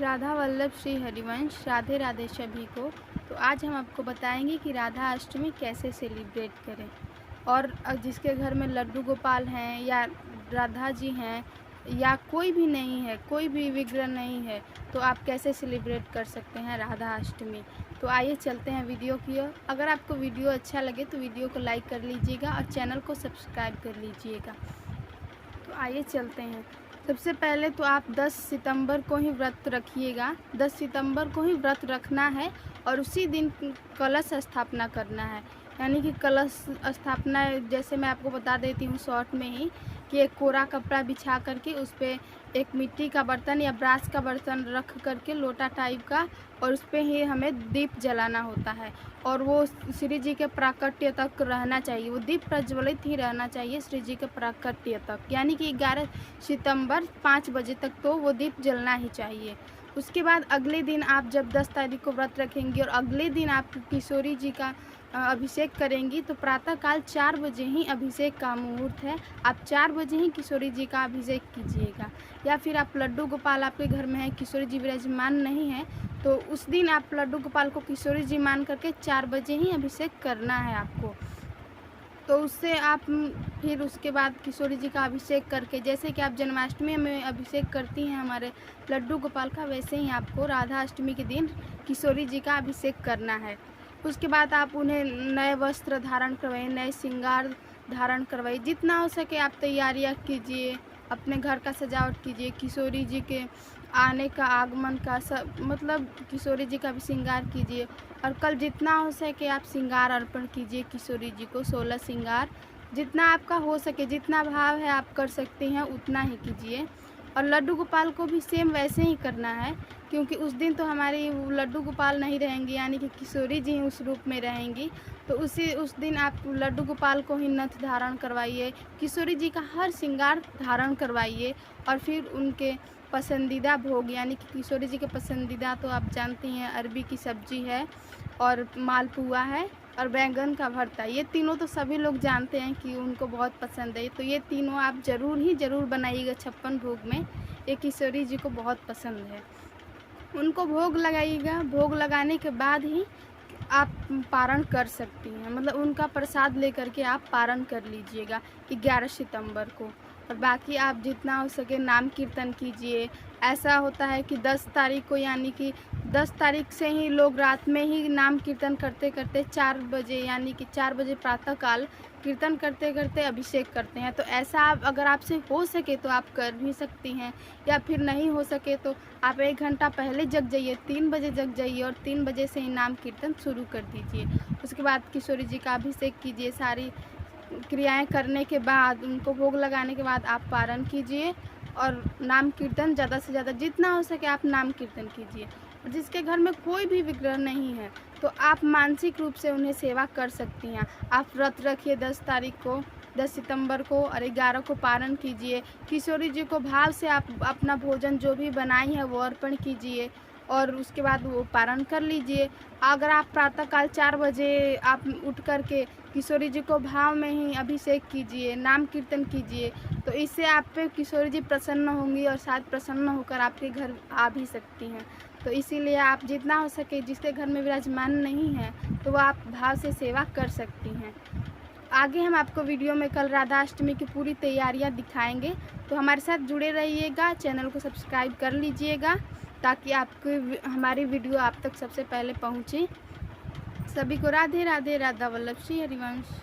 राधा वल्लभ श्री हरिवंश। राधे राधे सभी को। तो आज हम आपको बताएंगे कि राधा अष्टमी कैसे सेलिब्रेट करें, और जिसके घर में लड्डू गोपाल हैं या राधा जी हैं या कोई भी नहीं है, कोई भी विग्रह नहीं है, तो आप कैसे सेलिब्रेट कर सकते हैं राधा अष्टमी। तो आइए चलते हैं वीडियो की ओर। अगर आपको वीडियो अच्छा लगे तो वीडियो को लाइक कर लीजिएगा और चैनल को सब्सक्राइब कर लीजिएगा। तो आइए चलते हैं। सबसे पहले तो आप 10 सितंबर को ही व्रत रखिएगा। 10 सितंबर को ही व्रत रखना है और उसी दिन कलश स्थापना करना है। यानी कि कलश स्थापना जैसे मैं आपको बता देती हूँ शॉर्ट में ही, कि एक कोरा कपड़ा बिछा करके उस पर एक मिट्टी का बर्तन या ब्रास का बर्तन रख करके, लोटा टाइप का, और उस पर ही हमें दीप जलाना होता है। और वो श्री जी के प्राकट्य तक रहना चाहिए, वो दीप प्रज्वलित ही रहना चाहिए श्री जी के प्राकट्य तक, यानी कि 11 सितंबर 5 बजे तक तो वो दीप जलना ही चाहिए। उसके बाद अगले दिन आप जब 10 तारीख को व्रत रखेंगी और अगले दिन आप किशोरी जी का अभिषेक करेंगी, तो प्रातःकाल 4 बजे ही अभिषेक का मुहूर्त है। आप 4 बजे ही किशोरी जी का अभिषेक कीजिएगा। या फिर आप लड्डू गोपाल आपके घर में है, किशोरी जी विराजमान नहीं है, तो उस दिन आप लड्डू गोपाल को किशोरी जी मान करके 4 बजे ही अभिषेक करना है आपको। तो उससे आप फिर उसके बाद किशोरी जी का अभिषेक करके, जैसे कि आप जन्माष्टमी में अभिषेक करती हैं हमारे लड्डू गोपाल का, वैसे ही आपको राधा अष्टमी के दिन किशोरी जी का अभिषेक करना है। उसके बाद आप उन्हें नए वस्त्र धारण करवाइए, नए श्रृंगार धारण करवाइए। जितना हो सके आप तैयारियां कीजिए, अपने घर का सजावट कीजिए, किशोरी जी के आने का, आगमन का, सब मतलब किशोरी जी का भी श्रृंगार कीजिए। और कल जितना हो सके आप श्रृंगार अर्पण कीजिए किशोरी जी को, 16 श्रृंगार जितना आपका हो सके, जितना भाव है आप कर सकते हैं उतना ही कीजिए। और लड्डू गोपाल को भी सेम वैसे ही करना है, क्योंकि उस दिन तो हमारी लड्डू गोपाल नहीं रहेंगी, यानी कि किशोरी जी उस रूप में रहेंगी। तो उस दिन आप लड्डू गोपाल को ही नथ धारण करवाइए, किशोरी जी का हर श्रृंगार धारण करवाइए। और फिर उनके पसंदीदा भोग, यानी कि किशोरी जी के पसंदीदा तो आप जानती हैं, अरबी की सब्जी है और मालपुआ है और बैंगन का भरता। ये तीनों तो सभी लोग जानते हैं कि उनको बहुत पसंद है। तो ये तीनों आप ज़रूर बनाइएगा 56 भोग में। ये किशोरी जी को बहुत पसंद है, उनको भोग लगाइएगा। भोग लगाने के बाद ही आप पारण कर सकती हैं, मतलब उनका प्रसाद लेकर के आप पारण कर लीजिएगा 11 सितंबर को। और बाकी आप जितना हो सके नाम कीर्तन कीजिए। ऐसा होता है कि 10 तारीख को, यानी कि 10 तारीख से ही लोग रात में ही नाम कीर्तन करते करते 4 बजे, यानी कि 4 बजे प्रातःकाल कीर्तन करते करते अभिषेक करते हैं। तो ऐसा आप अगर आपसे हो सके तो आप कर भी सकती हैं, या फिर नहीं हो सके तो आप 1 घंटा पहले जग जाइए, 3 बजे जग जाइए और 3 बजे से ही नाम कीर्तन शुरू कर दीजिए। उसके बाद किशोरी जी का अभिषेक कीजिए। सारी क्रियाएं करने के बाद, उनको भोग लगाने के बाद आप पारण कीजिए और नाम कीर्तन ज़्यादा से ज़्यादा जितना हो सके आप नाम कीर्तन कीजिए। जिसके घर में कोई भी विग्रह नहीं है तो आप मानसिक रूप से उन्हें सेवा कर सकती हैं। आप व्रत रखिए 10 तारीख को, 10 सितंबर को, और 11 को पारण कीजिए। किशोरी जी को भाव से आप अपना भोजन जो भी बनाई है वो अर्पण कीजिए और उसके बाद वो पारण कर लीजिए। अगर आप प्रातःकाल 4 बजे आप उठ कर के किशोरी जी को भाव में ही अभिषेक कीजिए, नाम कीर्तन कीजिए, तो इससे आप पे किशोरी जी प्रसन्न होंगी और शायद प्रसन्न होकर आपके घर आ भी सकती हैं। तो इसीलिए आप जितना हो सके, जिसके घर में विराजमान नहीं है तो वो आप भाव से सेवा कर सकती हैं। आगे हम आपको वीडियो में कल राधा अष्टमी की पूरी तैयारियां दिखाएंगे, तो हमारे साथ जुड़े रहिएगा। चैनल को सब्सक्राइब कर लीजिएगा ताकि आपको हमारी वीडियो आप तक सबसे पहले पहुंचे। सभी को राधे राधे। राधा वल्लभ श्री हरिवंश।